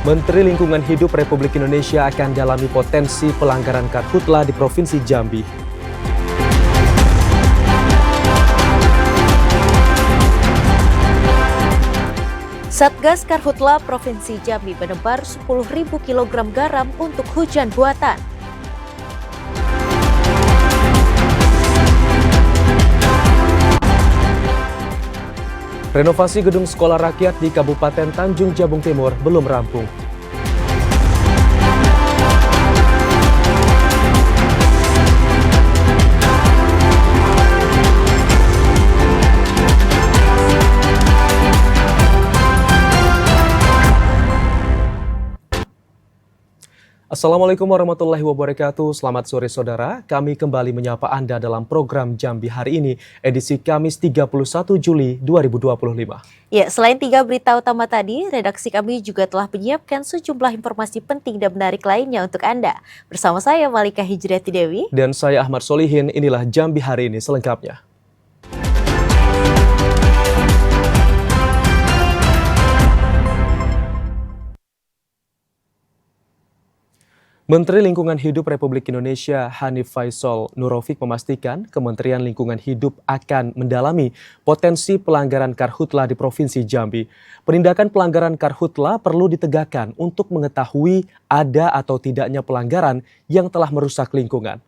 Menteri Lingkungan Hidup Republik Indonesia akan dalami potensi pelanggaran Karhutla di Provinsi Jambi. Satgas Karhutla Provinsi Jambi menebar 10.000 kg garam untuk hujan buatan. Renovasi gedung sekolah rakyat di Kabupaten Tanjung Jabung Timur belum rampung. Assalamualaikum warahmatullahi wabarakatuh. Selamat sore saudara. Kami kembali menyapa Anda dalam program Jambi hari ini, edisi Kamis 31 Juli 2025. Ya, selain 3 berita utama tadi, redaksi kami juga telah menyiapkan sejumlah informasi penting dan menarik lainnya untuk Anda. Bersama saya Malika Hijriati Dewi. Dan saya Ahmad Solihin, inilah Jambi hari ini selengkapnya. Menteri Lingkungan Hidup Republik Indonesia Hanif Faisal Nurofik memastikan Kementerian Lingkungan Hidup akan mendalami potensi pelanggaran Karhutla di Provinsi Jambi. Penindakan pelanggaran Karhutla perlu ditegakkan untuk mengetahui ada atau tidaknya pelanggaran yang telah merusak lingkungan.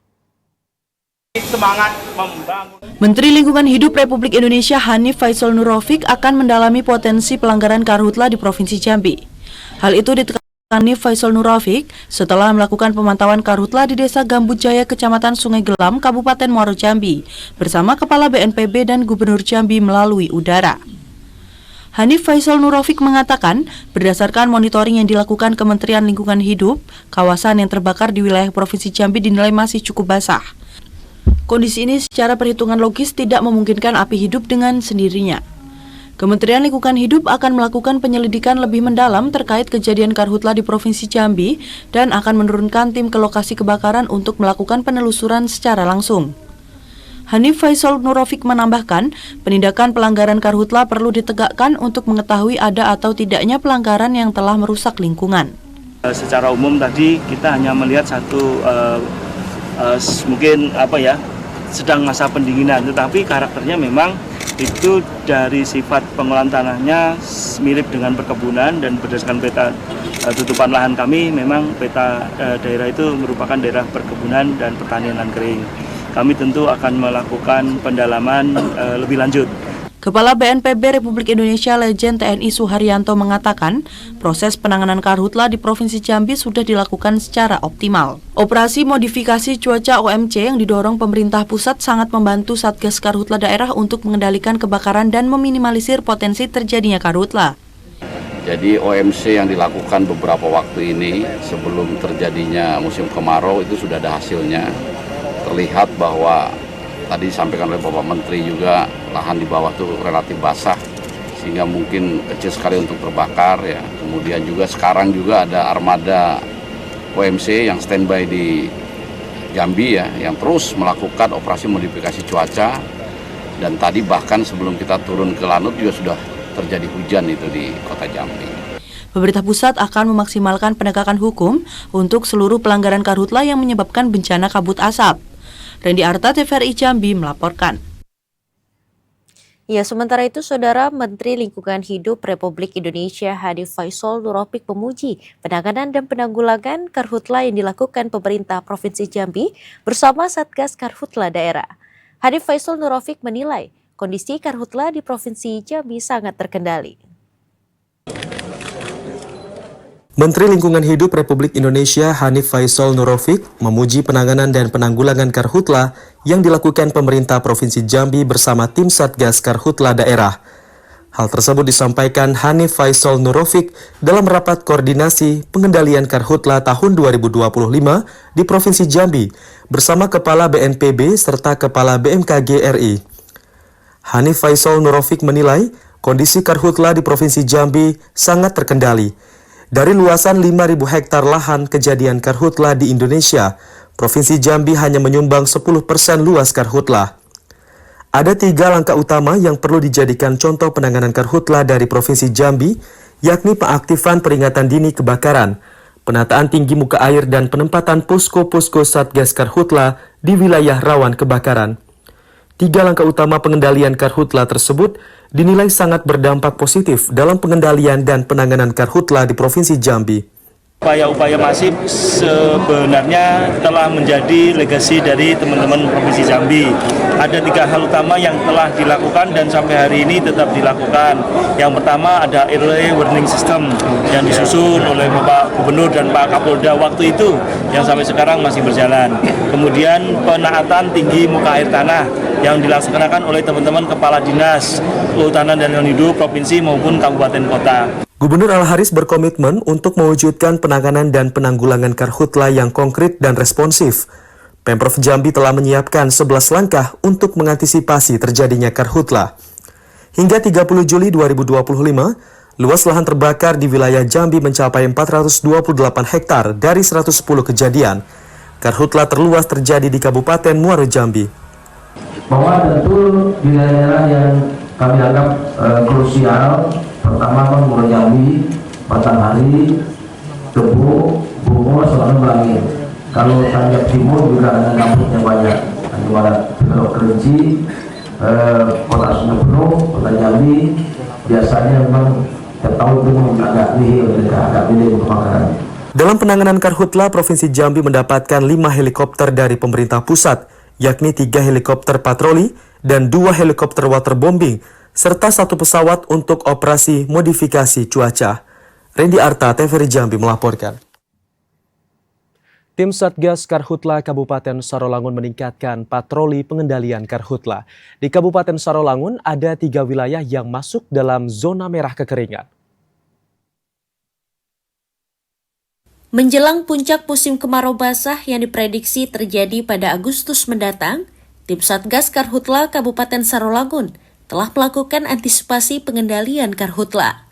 Menteri Lingkungan Hidup Republik Indonesia Hanif Faisal Nurofik akan mendalami potensi pelanggaran Karhutla di Provinsi Jambi. Hal itu ditekankan Hanif Faisal Nurofik setelah melakukan pemantauan Karhutla di Desa Gambut Jaya, Kecamatan Sungai Gelam, Kabupaten Muaro Jambi, bersama Kepala BNPB dan Gubernur Jambi melalui udara. Hanif Faisal Nurofik mengatakan, berdasarkan monitoring yang dilakukan Kementerian Lingkungan Hidup, kawasan yang terbakar di wilayah Provinsi Jambi dinilai masih cukup basah. Kondisi ini secara perhitungan logis tidak memungkinkan api hidup dengan sendirinya. Kementerian Lingkungan Hidup akan melakukan penyelidikan lebih mendalam terkait kejadian Karhutla di Provinsi Jambi dan akan menurunkan tim ke lokasi kebakaran untuk melakukan penelusuran secara langsung. Hanif Faisal Nurofik menambahkan, penindakan pelanggaran Karhutla perlu ditegakkan untuk mengetahui ada atau tidaknya pelanggaran yang telah merusak lingkungan. Secara umum tadi kita hanya melihat satu sedang masa pendinginan, tetapi karakternya memang itu dari sifat pengolahan tanahnya mirip dengan perkebunan, dan berdasarkan peta tutupan lahan kami memang peta daerah itu merupakan daerah perkebunan dan pertanian lahan kering. Kami tentu akan melakukan pendalaman lebih lanjut. Kepala BNPB Republik Indonesia Lejen TNI Suharyanto mengatakan, proses penanganan Karhutla di Provinsi Jambi sudah dilakukan secara optimal. Operasi modifikasi cuaca OMC yang didorong pemerintah pusat sangat membantu Satgas Karhutla daerah untuk mengendalikan kebakaran dan meminimalisir potensi terjadinya Karhutla. Jadi OMC yang dilakukan beberapa waktu ini sebelum terjadinya musim kemarau itu sudah ada hasilnya. Terlihat bahwa tadi disampaikan oleh Bapak Menteri juga, lahan di bawah itu relatif basah sehingga mungkin kecil sekali untuk terbakar ya. Kemudian juga sekarang juga ada armada OMC yang standby di Jambi ya, yang terus melakukan operasi modifikasi cuaca, dan tadi bahkan sebelum kita turun ke Lanut juga sudah terjadi hujan itu di Kota Jambi. Pemerintah pusat akan memaksimalkan penegakan hukum untuk seluruh pelanggaran Karhutla yang menyebabkan bencana kabut asap. Randy Arta, TVRI Jambi melaporkan. Ya, sementara itu, Saudara, Menteri Lingkungan Hidup Republik Indonesia Hanif Faisal Nurofik memuji penanganan dan penanggulangan Karhutla yang dilakukan pemerintah Provinsi Jambi bersama Satgas Karhutla daerah. Hanif Faisal Nurofik menilai kondisi Karhutla di Provinsi Jambi sangat terkendali. Menteri Lingkungan Hidup Republik Indonesia Hanif Faisal Nurofik memuji penanganan dan penanggulangan Karhutla yang dilakukan pemerintah Provinsi Jambi bersama tim Satgas Karhutla daerah. Hal tersebut disampaikan Hanif Faisal Nurofik dalam rapat koordinasi pengendalian Karhutla tahun 2025 di Provinsi Jambi bersama Kepala BNPB serta Kepala BMKG RI. Hanif Faisal Nurofik menilai kondisi Karhutla di Provinsi Jambi sangat terkendali. Dari luasan 5.000 hektar lahan kejadian Karhutla di Indonesia, Provinsi Jambi hanya menyumbang 10% luas Karhutla. Ada 3 langkah utama yang perlu dijadikan contoh penanganan Karhutla dari Provinsi Jambi. yakni pengaktifan peringatan dini kebakaran, penataan tinggi muka air dan penempatan posko-posko Satgas Karhutla di wilayah rawan kebakaran. 3 langkah utama pengendalian Karhutla tersebut dinilai sangat berdampak positif dalam pengendalian dan penanganan Karhutla di Provinsi Jambi. Upaya-upaya masif sebenarnya telah menjadi legasi dari teman-teman Provinsi Jambi. Ada 3 hal utama yang telah dilakukan dan sampai hari ini tetap dilakukan. Yang pertama ada early warning system yang disusun oleh Bapak Gubernur dan Pak Kapolda waktu itu yang sampai sekarang masih berjalan. Kemudian penaatan tinggi muka air tanah yang dilaksanakan oleh teman-teman Kepala Dinas Kehutanan dan Lingkungan Hidup Provinsi maupun Kabupaten Kota. Gubernur Al-Haris berkomitmen untuk mewujudkan penanganan dan penanggulangan Karhutla yang konkret dan responsif. Pemprov Jambi telah menyiapkan 11 langkah untuk mengantisipasi terjadinya Karhutla. Hingga 30 Juli 2025, luas lahan terbakar di wilayah Jambi mencapai 428 hektar dari 110 kejadian. Karhutla terluas terjadi di Kabupaten Muaro Jambi. Bahwa tentu di daerah yang kami anggap krusial, pertama kan Muaro Jambi, Batanghari, Debu, Bungo, Selatan Belangin. Kalau Tanjab Timur juga ada gambutnya banyak. Tanjab Barat, Teluk Kerinci, Kota Sungai Penuh, Kota Jambi, biasanya memang tiap tahun itu agak minim kebakaran. Dalam penanganan Karhutla, Provinsi Jambi mendapatkan 5 helikopter dari pemerintah pusat, yakni 3 helikopter patroli dan 2 helikopter waterbombing, serta 1 pesawat untuk operasi modifikasi cuaca. Randy Arta, TVRI Jambi melaporkan. Tim Satgas Karhutla Kabupaten Sarolangun meningkatkan patroli pengendalian Karhutla. Di Kabupaten Sarolangun ada 3 wilayah yang masuk dalam zona merah kekeringan. Menjelang puncak musim kemarau basah yang diprediksi terjadi pada Agustus mendatang, tim Satgas Karhutla Kabupaten Sarolangun telah melakukan antisipasi pengendalian Karhutla.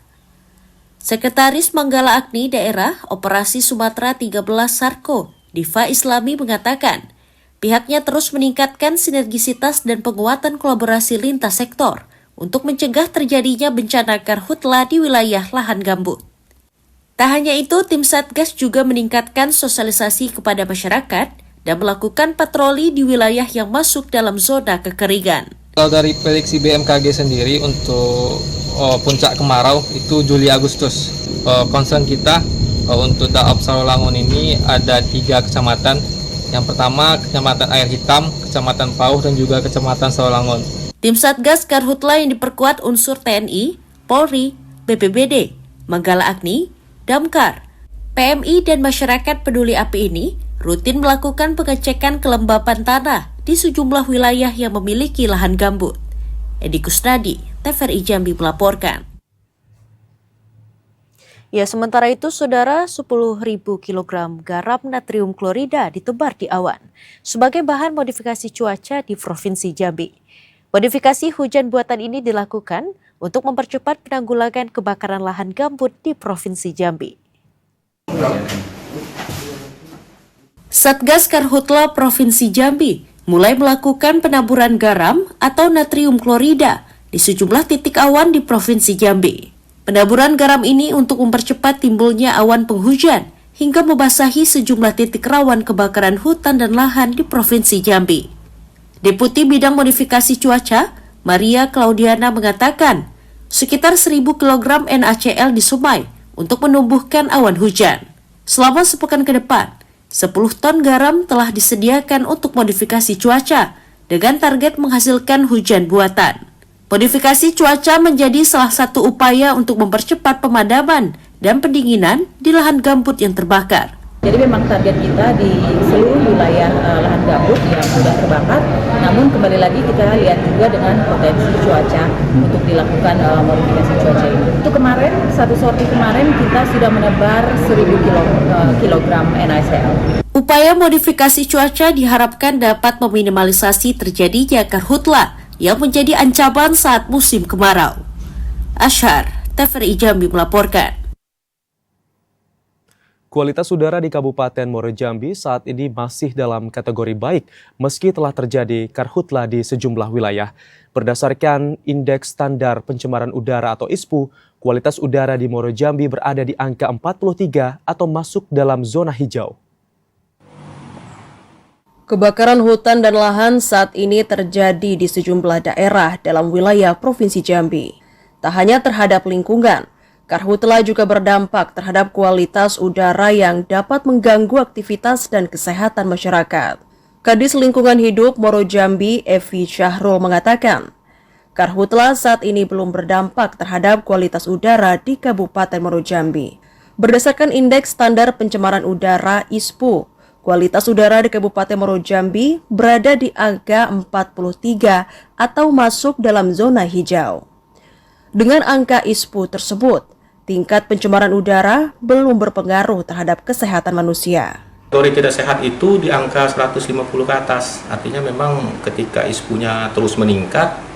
Sekretaris Manggala Agni Daerah Operasi Sumatera 13 Sarko, Diva Islami mengatakan, pihaknya terus meningkatkan sinergisitas dan penguatan kolaborasi lintas sektor untuk mencegah terjadinya bencana Karhutla di wilayah lahan gambut. Tak hanya itu, tim Satgas juga meningkatkan sosialisasi kepada masyarakat dan melakukan patroli di wilayah yang masuk dalam zona kekeringan. Kalau dari prediksi BMKG sendiri untuk puncak kemarau itu Juli-Agustus. Concern kita untuk Daop Sarolangun ini ada 3 kecamatan. Yang pertama Kecamatan Air Hitam, Kecamatan Pauh, dan juga Kecamatan Sarolangun. Tim Satgas Karhutla yang diperkuat unsur TNI, Polri, BPBD, Manggala Agni, Damkar, PMI, dan masyarakat peduli api ini rutin melakukan pengecekan kelembapan tanah di sejumlah wilayah yang memiliki lahan gambut. Edi Kusnadi, TVRI Jambi melaporkan. Ya, sementara itu, Saudara, 10.000 kg garam natrium klorida ditebar di awan sebagai bahan modifikasi cuaca di Provinsi Jambi. Modifikasi hujan buatan ini dilakukan untuk mempercepat penanggulangan kebakaran lahan gambut di Provinsi Jambi. Satgas Karhutla Provinsi Jambi mulai melakukan penaburan garam atau natrium klorida di sejumlah titik awan di Provinsi Jambi. Penaburan garam ini untuk mempercepat timbulnya awan penghujan hingga membasahi sejumlah titik rawan kebakaran hutan dan lahan di Provinsi Jambi. Deputi Bidang Modifikasi Cuaca, Maria Claudiana mengatakan, sekitar 1.000 kg NaCl disemai untuk menumbuhkan awan hujan. Selama sepekan ke depan, 10 ton garam telah disediakan untuk modifikasi cuaca dengan target menghasilkan hujan buatan. Modifikasi cuaca menjadi salah satu upaya untuk mempercepat pemadaman dan pendinginan di lahan gambut yang terbakar. Jadi memang target kita di seluruh wilayah lahan gambut yang sudah terbakar, namun kembali lagi kita lihat juga dengan potensi cuaca untuk dilakukan modifikasi cuaca ini. Untuk kemarin, satu sorti kemarin kita sudah menebar 1.000 kilogram NaCl. Upaya modifikasi cuaca diharapkan dapat meminimalisasi terjadinya Karhutla yang menjadi ancaman saat musim kemarau. Ashar, TVRI Jambi melaporkan. Kualitas udara di Kabupaten Muaro Jambi saat ini masih dalam kategori baik meski telah terjadi Karhutla di sejumlah wilayah. Berdasarkan Indeks Standar Pencemaran Udara atau ISPU, Kualitas udara di Muaro Jambi berada di angka 43 atau masuk dalam zona hijau. Kebakaran hutan dan lahan saat ini terjadi di sejumlah daerah dalam wilayah Provinsi Jambi. Tak hanya terhadap lingkungan, karhutla juga berdampak terhadap kualitas udara yang dapat mengganggu aktivitas dan kesehatan masyarakat. Kadis Lingkungan Hidup Muaro Jambi, Evi Syahrul mengatakan, karhutla saat ini belum berdampak terhadap kualitas udara di Kabupaten Muaro Jambi. Berdasarkan Indeks Standar Pencemaran Udara ISPU, kualitas udara di Kabupaten Muaro Jambi berada di angka 43 atau masuk dalam zona hijau. Dengan angka ISPU tersebut, tingkat pencemaran udara belum berpengaruh terhadap kesehatan manusia. Teori tidak sehat itu di angka 150 ke atas, artinya memang ketika ISPU-nya terus meningkat,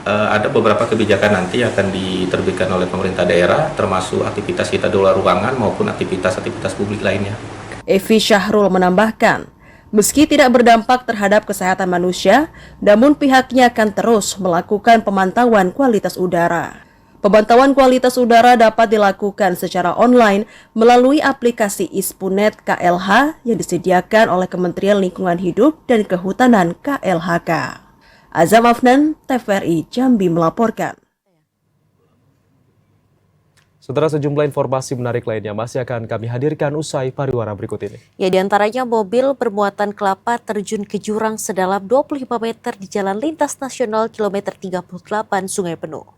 ada beberapa kebijakan nanti akan diterbitkan oleh pemerintah daerah, termasuk aktivitas kita di luar ruangan maupun aktivitas-aktivitas publik lainnya. Evi Syahrul menambahkan, meski tidak berdampak terhadap kesehatan manusia, namun pihaknya akan terus melakukan pemantauan kualitas udara. Pemantauan kualitas udara dapat dilakukan secara online melalui aplikasi ISPUNet KLH yang disediakan oleh Kementerian Lingkungan Hidup dan Kehutanan KLHK. Azam Afnan, TVRI Jambi melaporkan. Saudara, sejumlah informasi menarik lainnya masih akan kami hadirkan usai pariwara berikut ini. Ya, diantaranya mobil bermuatan kelapa terjun ke jurang sedalam 25 meter di Jalan Lintas Nasional kilometer 38 Sungai Penuh.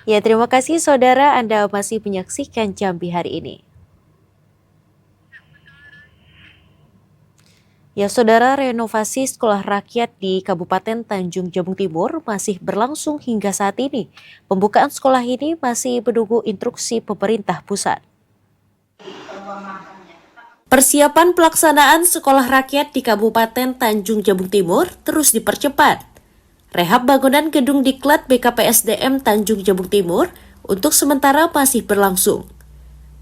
Ya, terima kasih saudara, Anda masih menyaksikan Jambi hari ini. Ya saudara, renovasi sekolah rakyat di Kabupaten Tanjung Jabung Timur masih berlangsung hingga saat ini. Pembukaan sekolah ini masih menunggu instruksi pemerintah pusat. Persiapan pelaksanaan sekolah rakyat di Kabupaten Tanjung Jabung Timur terus dipercepat. Rehab bangunan gedung Diklat BKPSDM Tanjung Jabung Timur untuk sementara masih berlangsung.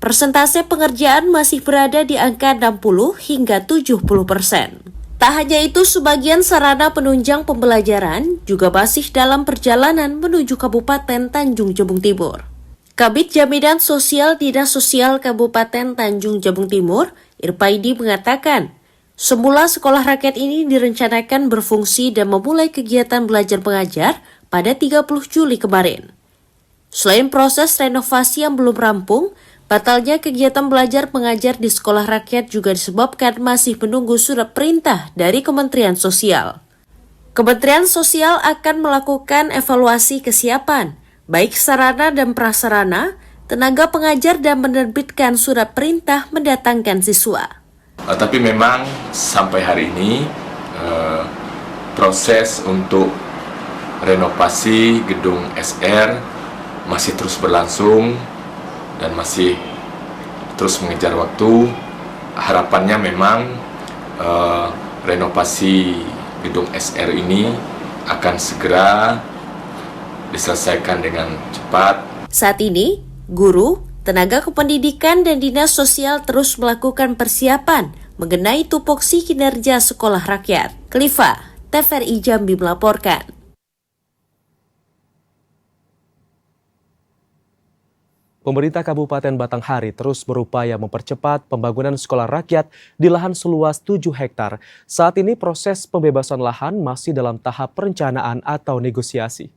Persentase pengerjaan masih berada di angka 60 hingga 70%. Tak hanya itu, sebagian sarana penunjang pembelajaran juga masih dalam perjalanan menuju Kabupaten Tanjung Jabung Timur. Kabid Jaminan Sosial Dinas Sosial Kabupaten Tanjung Jabung Timur, Irpaidi mengatakan, semula sekolah rakyat ini direncanakan berfungsi dan memulai kegiatan belajar mengajar pada 30 Juli kemarin. Selain proses renovasi yang belum rampung, batalnya kegiatan belajar mengajar di sekolah rakyat juga disebabkan masih menunggu surat perintah dari Kementerian Sosial. Kementerian Sosial akan melakukan evaluasi kesiapan, baik sarana dan prasarana, tenaga pengajar dan menerbitkan surat perintah mendatangkan siswa. Tapi memang sampai hari ini proses untuk renovasi gedung SR masih terus berlangsung dan masih terus mengejar waktu. Harapannya memang renovasi gedung SR ini akan segera diselesaikan dengan cepat. Saat ini, guru, tenaga kependidikan dan dinas sosial terus melakukan persiapan mengenai tupoksi kinerja sekolah rakyat. Khalifa, TVRI Jambi melaporkan. Pemerintah Kabupaten Batanghari terus berupaya mempercepat pembangunan sekolah rakyat di lahan seluas 7 hektar. Saat ini proses pembebasan lahan masih dalam tahap perencanaan atau negosiasi.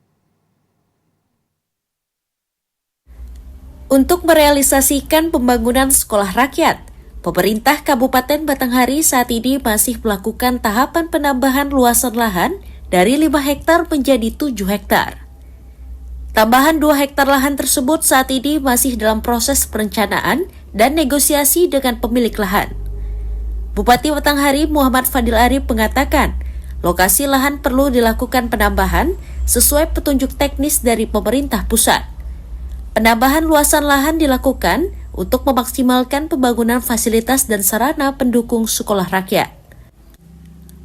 Untuk merealisasikan pembangunan sekolah rakyat, pemerintah Kabupaten Batanghari saat ini masih melakukan tahapan penambahan luasan lahan dari 5 hektar menjadi 7 hektar. Tambahan 2 hektar lahan tersebut saat ini masih dalam proses perencanaan dan negosiasi dengan pemilik lahan. Bupati Batanghari Muhammad Fadil Arif mengatakan, lokasi lahan perlu dilakukan penambahan sesuai petunjuk teknis dari pemerintah pusat. Penambahan luasan lahan dilakukan untuk memaksimalkan pembangunan fasilitas dan sarana pendukung sekolah rakyat.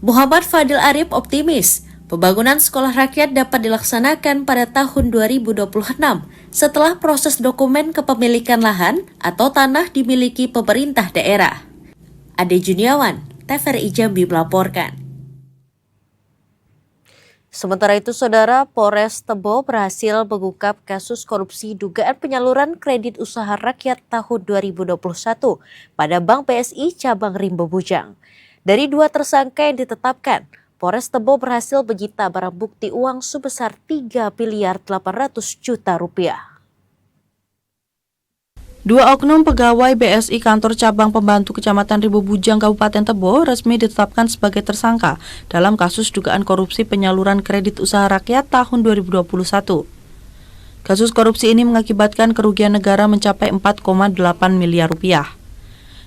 Muhammad Fadil Arif optimis pembangunan sekolah rakyat dapat dilaksanakan pada tahun 2026 setelah proses dokumen kepemilikan lahan atau tanah dimiliki pemerintah daerah. Ade Juniawan, TVRI Jambi melaporkan. Sementara itu, Saudara, Polres Tebo berhasil mengungkap kasus korupsi dugaan penyaluran kredit usaha rakyat tahun 2021 pada Bank BSI Cabang Rimbo Bujang. Dari 2 tersangka yang ditetapkan, Polres Tebo berhasil menyita barang bukti uang sebesar 3 miliar 800 juta rupiah. 2 oknum pegawai BSI Kantor Cabang Pembantu Kecamatan Rimbo Bujang Kabupaten Tebo resmi ditetapkan sebagai tersangka dalam kasus dugaan korupsi penyaluran kredit usaha rakyat tahun 2021. Kasus korupsi ini mengakibatkan kerugian negara mencapai 4,8 miliar rupiah.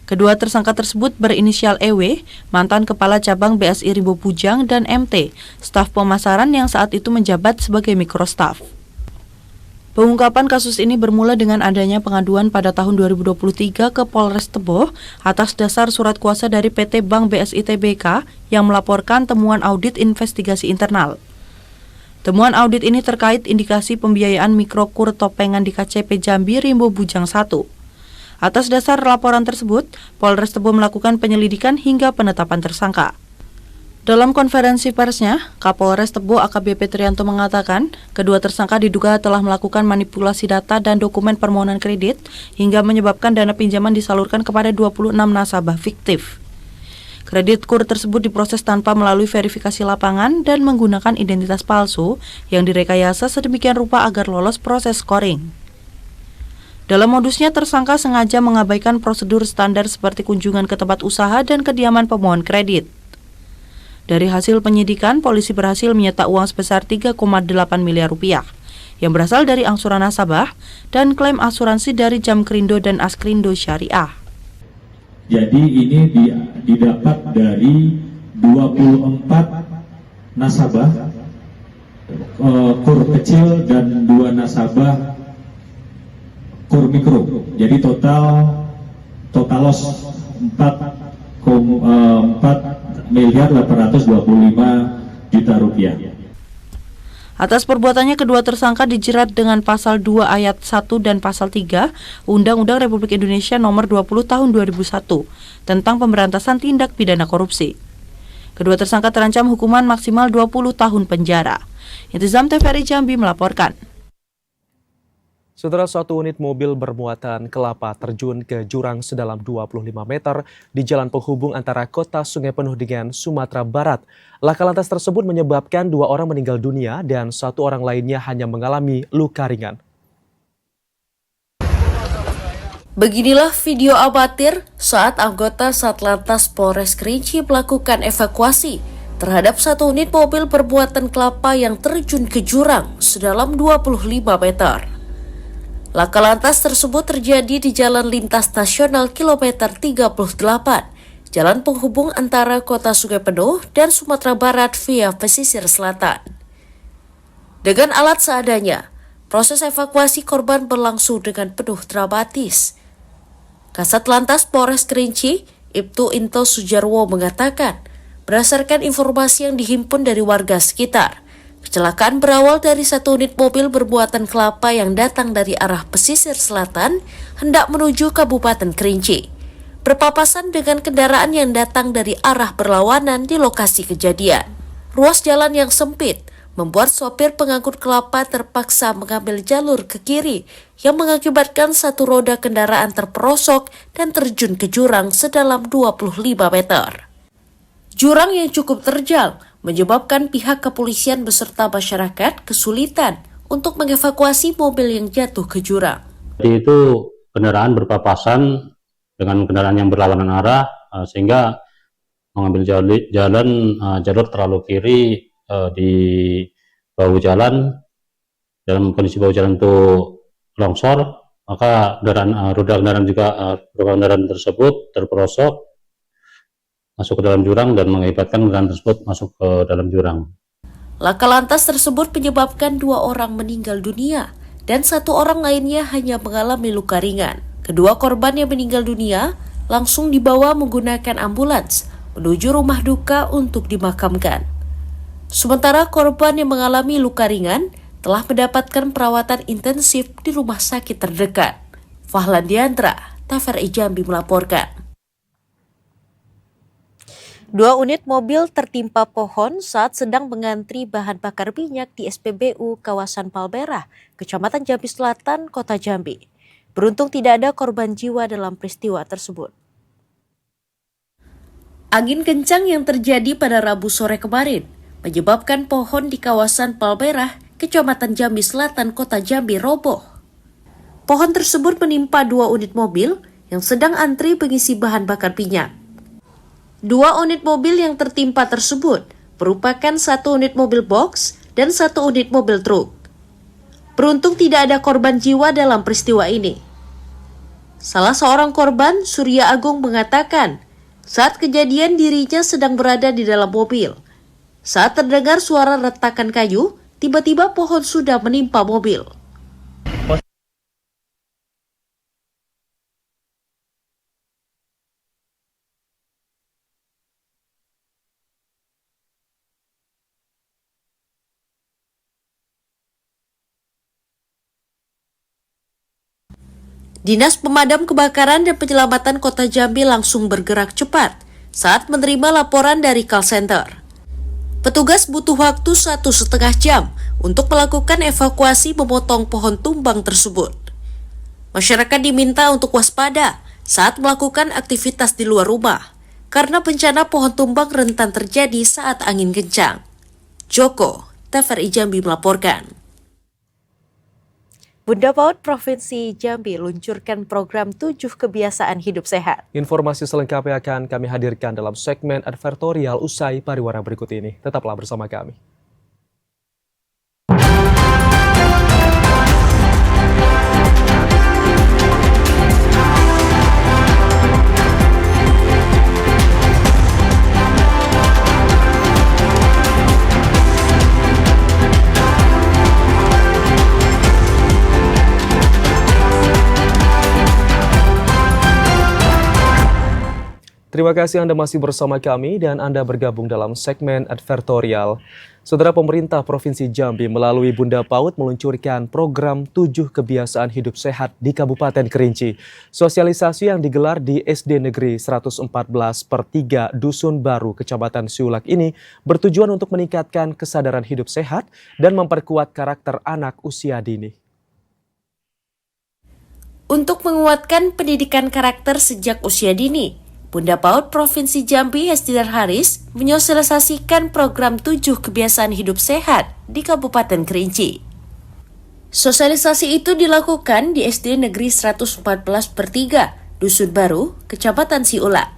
Kedua tersangka tersebut berinisial EW, mantan Kepala Cabang BSI Rimbo Bujang, dan MT, staf pemasaran yang saat itu menjabat sebagai mikrostaf. Pengungkapan kasus ini bermula dengan adanya pengaduan pada tahun 2023 ke Polres Tebo atas dasar surat kuasa dari PT Bank BSI Tbk yang melaporkan temuan audit investigasi internal. Temuan audit ini terkait indikasi pembiayaan mikrokur topengan di KCP Jambi Rimbo Bujang 1. Atas dasar laporan tersebut, Polres Tebo melakukan penyelidikan hingga penetapan tersangka. Dalam konferensi persnya, Kapolres Tebo AKBP Trianto mengatakan, kedua tersangka diduga telah melakukan manipulasi data dan dokumen permohonan kredit hingga menyebabkan dana pinjaman disalurkan kepada 26 nasabah fiktif. Kredit kur tersebut diproses tanpa melalui verifikasi lapangan dan menggunakan identitas palsu yang direkayasa sedemikian rupa agar lolos proses scoring. Dalam modusnya, tersangka sengaja mengabaikan prosedur standar seperti kunjungan ke tempat usaha dan kediaman pemohon kredit. Dari hasil penyidikan, polisi berhasil menyita uang sebesar 3,8 miliar rupiah yang berasal dari angsuran nasabah dan klaim asuransi dari Jamkrindo dan Askrindo Syariah. Jadi ini didapat dari 24 nasabah kur kecil dan 2 nasabah kur mikro. Jadi total loss 4 miliar 825 juta rupiah. Atas perbuatannya, kedua tersangka dijerat dengan pasal 2 ayat 1 dan pasal 3 Undang-Undang Republik Indonesia Nomor 20 Tahun 2001 tentang pemberantasan tindak pidana korupsi. Kedua tersangka terancam hukuman maksimal 20 tahun penjara. Intizam TVRI Jambi melaporkan. Saudara, satu unit mobil bermuatan kelapa terjun ke jurang sedalam 25 meter di jalan penghubung antara kota Sungai Penuh dengan Sumatera Barat. Laka lantas tersebut menyebabkan 2 orang meninggal dunia dan 1 orang lainnya hanya mengalami luka ringan. Beginilah video amatir saat anggota Satlantas Polres Kerinci melakukan evakuasi terhadap satu unit mobil bermuatan kelapa yang terjun ke jurang sedalam 25 meter. Laka lantas tersebut terjadi di Jalan Lintas Nasional Kilometer 38, jalan penghubung antara Kota Sungai Penuh dan Sumatera Barat via pesisir selatan. Dengan alat seadanya, proses evakuasi korban berlangsung dengan penuh dramatis. Kasat Lantas Polres Kerinci, Ibtu Into Sujarwo mengatakan, berdasarkan informasi yang dihimpun dari warga sekitar, kecelakaan berawal dari satu unit mobil bermuatan kelapa yang datang dari arah pesisir selatan hendak menuju Kabupaten Kerinci, berpapasan dengan kendaraan yang datang dari arah berlawanan di lokasi kejadian. Ruas jalan yang sempit membuat sopir pengangkut kelapa terpaksa mengambil jalur ke kiri yang mengakibatkan satu roda kendaraan terperosok dan terjun ke jurang sedalam 25 meter. Jurang yang cukup terjal menyebabkan pihak kepolisian beserta masyarakat kesulitan untuk mengevakuasi mobil yang jatuh ke jurang. Jadi itu kendaraan berpapasan dengan kendaraan yang berlawanan arah sehingga mengambil jalur terlalu kiri di bahu jalan. Dalam kondisi bahu jalan itu longsor, maka roda kendaraan tersebut terperosok masuk ke dalam jurang dan mengakibatkan kendaraan tersebut masuk ke dalam jurang. Laka lantas tersebut menyebabkan 2 orang meninggal dunia dan 1 orang lainnya hanya mengalami luka ringan. Kedua korban yang meninggal dunia langsung dibawa menggunakan ambulans menuju rumah duka untuk dimakamkan. Sementara korban yang mengalami luka ringan telah mendapatkan perawatan intensif di rumah sakit terdekat. Fahlan Diandra, TVRI Jambi melaporkan. 2 unit mobil tertimpa pohon saat sedang mengantri bahan bakar minyak di SPBU kawasan Palmerah, Kecamatan Jambi Selatan, Kota Jambi. Beruntung tidak ada korban jiwa dalam peristiwa tersebut. Angin kencang yang terjadi pada Rabu sore kemarin menyebabkan pohon di kawasan Palmerah, Kecamatan Jambi Selatan, Kota Jambi roboh. Pohon tersebut menimpa 2 unit mobil yang sedang antri mengisi bahan bakar minyak. 2 unit mobil yang tertimpa tersebut merupakan 1 unit mobil box dan 1 unit mobil truk. Beruntung tidak ada korban jiwa dalam peristiwa ini. Salah seorang korban, Surya Agung, mengatakan saat kejadian dirinya sedang berada di dalam mobil. Saat terdengar suara retakan kayu, tiba-tiba pohon sudah menimpa mobil. Dinas Pemadam Kebakaran dan Penyelamatan Kota Jambi langsung bergerak cepat saat menerima laporan dari call center. Petugas butuh waktu 1,5 jam untuk melakukan evakuasi memotong pohon tumbang tersebut. Masyarakat diminta untuk waspada saat melakukan aktivitas di luar rumah, karena bencana pohon tumbang rentan terjadi saat angin kencang. Joko, TVRI Jambi melaporkan. Bunda PAUD Provinsi Jambi luncurkan program 7 kebiasaan hidup sehat. Informasi selengkapnya akan kami hadirkan dalam segmen advertorial usai pariwara berikut ini. Tetaplah bersama kami. Terima kasih Anda masih bersama kami dan Anda bergabung dalam segmen advertorial. Saudara, pemerintah Provinsi Jambi melalui Bunda PAUD meluncurkan program 7 kebiasaan hidup sehat di Kabupaten Kerinci. Sosialisasi yang digelar di SD Negeri 114/3 Dusun Baru, Kecamatan Siulak ini bertujuan untuk meningkatkan kesadaran hidup sehat dan memperkuat karakter anak usia dini. Untuk menguatkan pendidikan karakter sejak usia dini, Bunda PAUD Provinsi Jambi Hesdidar Haris menyosialisasikan program 7 kebiasaan hidup sehat di Kabupaten Kerinci. Sosialisasi itu dilakukan di SD Negeri 114/3 Dusun Baru, Kecamatan Siulak.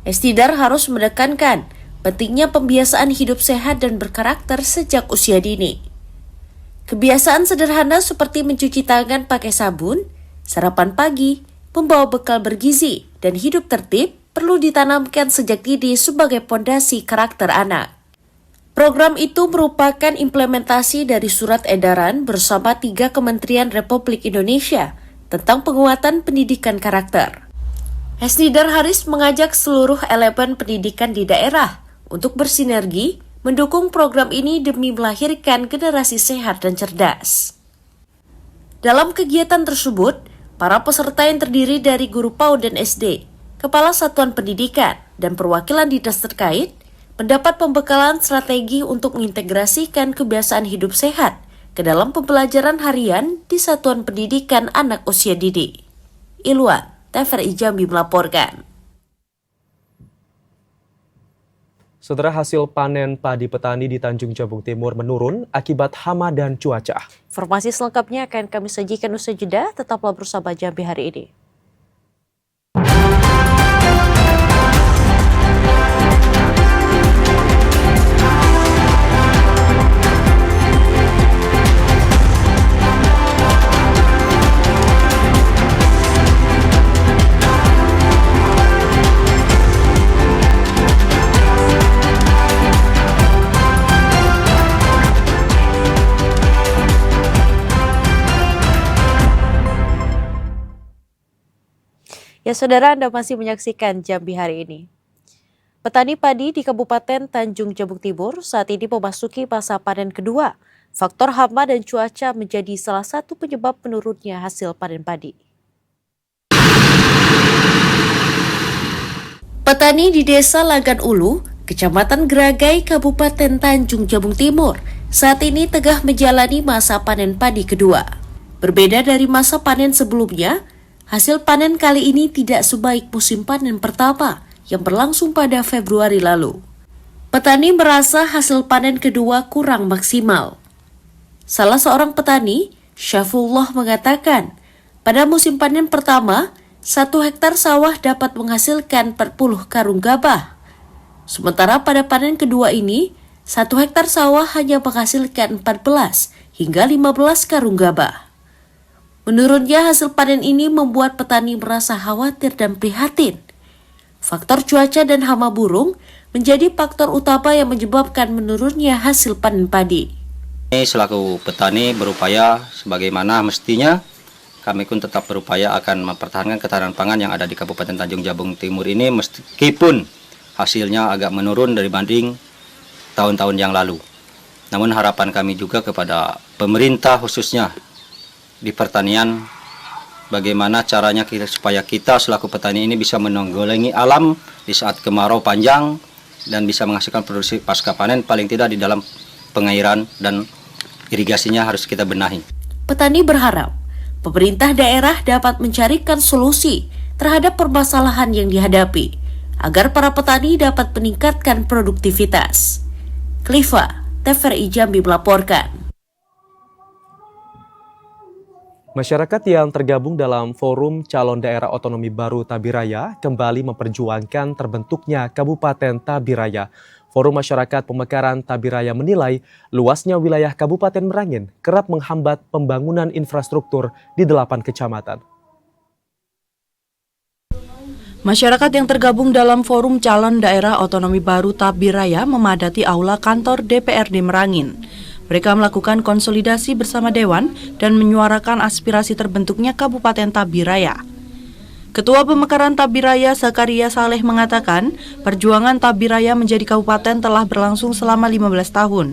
Hesdidar harus menekankan pentingnya pembiasaan hidup sehat dan berkarakter sejak usia dini. Kebiasaan sederhana seperti mencuci tangan pakai sabun, sarapan pagi, membawa bekal bergizi, dan hidup tertib perlu ditanamkan sejak dini sebagai pondasi karakter anak. Program itu merupakan implementasi dari surat edaran bersama 3 Kementerian Republik Indonesia tentang penguatan pendidikan karakter. Hesdidar Haris mengajak seluruh elemen pendidikan di daerah untuk bersinergi mendukung program ini demi melahirkan generasi sehat dan cerdas. Dalam kegiatan tersebut, para peserta yang terdiri dari guru PAUD dan SD, kepala satuan pendidikan, dan perwakilan dinas terkait mendapat pembekalan strategi untuk mengintegrasikan kebiasaan hidup sehat ke dalam pembelajaran harian di Satuan Pendidikan Anak Usia Dini. Ilwan, TVRI Jambi melaporkan. Saudara, hasil panen padi petani di Tanjung Jabung Timur menurun akibat hama dan cuaca. Informasi selengkapnya akan kami sajikan usai jeda. Tetaplah bersama Jambi hari ini. Ya saudara, Anda masih menyaksikan Jambi hari ini. Petani padi di Kabupaten Tanjung Jabung Timur saat ini memasuki masa panen kedua. Faktor hama dan cuaca menjadi salah satu penyebab menurunnya hasil panen padi. Petani di Desa Lagan Ulu, Kecamatan Geragai, Kabupaten Tanjung Jabung Timur, saat ini tengah menjalani masa panen padi kedua. Berbeda dari masa panen sebelumnya, hasil panen kali ini tidak sebaik musim panen pertama yang berlangsung pada Februari lalu. Petani merasa hasil panen kedua kurang maksimal. Salah seorang petani, Syafullah, mengatakan, pada musim panen pertama, 1 hektar sawah dapat menghasilkan 40 karung gabah. Sementara pada panen kedua ini, 1 hektar sawah hanya menghasilkan 14 hingga 15 karung gabah. Menurutnya hasil panen ini membuat petani merasa khawatir dan prihatin. Faktor cuaca dan hama burung menjadi faktor utama yang menyebabkan menurunnya hasil panen padi. Selaku petani berupaya sebagaimana mestinya, kami pun tetap berupaya akan mempertahankan ketahanan pangan yang ada di Kabupaten Tanjung Jabung Timur ini meskipun hasilnya agak menurun dibanding tahun-tahun yang lalu. Namun harapan kami juga kepada pemerintah khususnya di pertanian, bagaimana caranya supaya kita selaku petani ini bisa menanggulangi alam di saat kemarau panjang dan bisa menghasilkan produksi pasca panen paling tidak di dalam pengairan dan irigasinya harus kita benahi. Petani berharap pemerintah daerah dapat mencarikan solusi terhadap permasalahan yang dihadapi agar para petani dapat meningkatkan produktivitas. Klifa, TVRI Jambi melaporkan. Masyarakat yang tergabung dalam Forum Calon Daerah Otonomi Baru Tabiraya kembali memperjuangkan terbentuknya Kabupaten Tabiraya. Forum Masyarakat Pemekaran Tabiraya menilai luasnya wilayah Kabupaten Merangin kerap menghambat pembangunan infrastruktur di 8 kecamatan. Masyarakat yang tergabung dalam Forum Calon Daerah Otonomi Baru Tabiraya memadati aula kantor DPRD Merangin. Mereka melakukan konsolidasi bersama Dewan dan menyuarakan aspirasi terbentuknya Kabupaten Tabiraya. Ketua Pemekaran Tabiraya Zakaria Saleh mengatakan, perjuangan Tabiraya menjadi kabupaten telah berlangsung selama 15 tahun.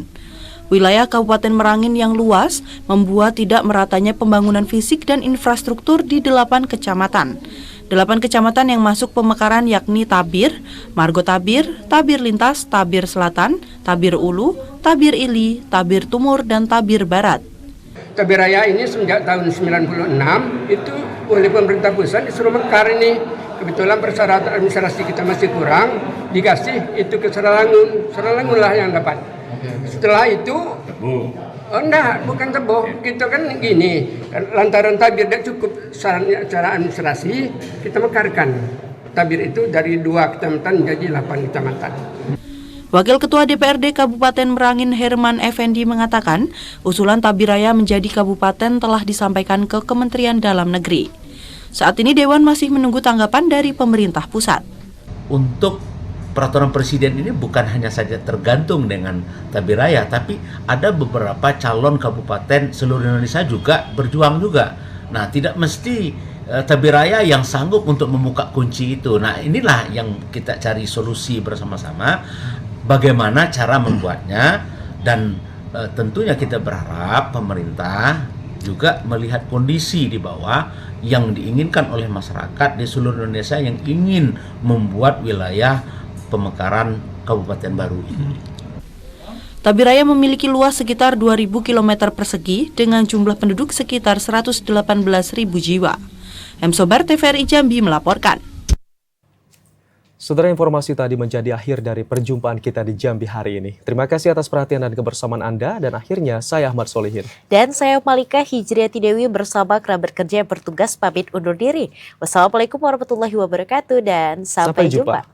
Wilayah Kabupaten Merangin yang luas membuat tidak meratanya pembangunan fisik dan infrastruktur di 8 kecamatan. 8 kecamatan yang masuk pemekaran yakni Tabir, Margo Tabir, Tabir Lintas, Tabir Selatan, Tabir Ulu, Tabir Ili, Tabir Timur, dan Tabir Barat. Tabiraya ini sejak tahun 96 itu oleh pemerintah pusat disuruh mekar ini. Kebetulan persyaratan administrasi kita masih kurang, dikasih itu ke Seralangun. Seralangun lah yang dapat. Setelah itu, enggak, bukan tebo. Kita kan gini, lantaran tabir tidak cukup secara administrasi, kita mekarkan. Tabir itu dari 2 kecamatan menjadi 8 kecamatan. Wakil Ketua DPRD Kabupaten Merangin Herman Effendi mengatakan, usulan Tabiraya menjadi kabupaten telah disampaikan ke Kementerian Dalam Negeri. Saat ini Dewan masih menunggu tanggapan dari pemerintah pusat. Untuk peraturan presiden ini bukan hanya saja tergantung dengan Tabiraya, tapi ada beberapa calon kabupaten seluruh Indonesia juga berjuang juga. Nah, tidak mesti Tabiraya yang sanggup untuk membuka kunci itu. Nah, inilah yang kita cari solusi bersama-sama. Bagaimana cara membuatnya, dan tentunya kita berharap pemerintah juga melihat kondisi di bawah yang diinginkan oleh masyarakat di seluruh Indonesia yang ingin membuat wilayah pemekaran kabupaten baru ini. Tabiraya memiliki luas sekitar 2.000 km persegi dengan jumlah penduduk sekitar 118.000 jiwa. M. Sobar, TVRI Jambi melaporkan. Saudara, informasi tadi menjadi akhir dari perjumpaan kita di Jambi hari ini. Terima kasih atas perhatian dan kebersamaan Anda, dan akhirnya saya Ahmad Solihin. Dan saya Malika Hijriati Dewi bersama kerabat kerja yang bertugas pamit undur diri. Wassalamualaikum warahmatullahi wabarakatuh dan sampai jumpa.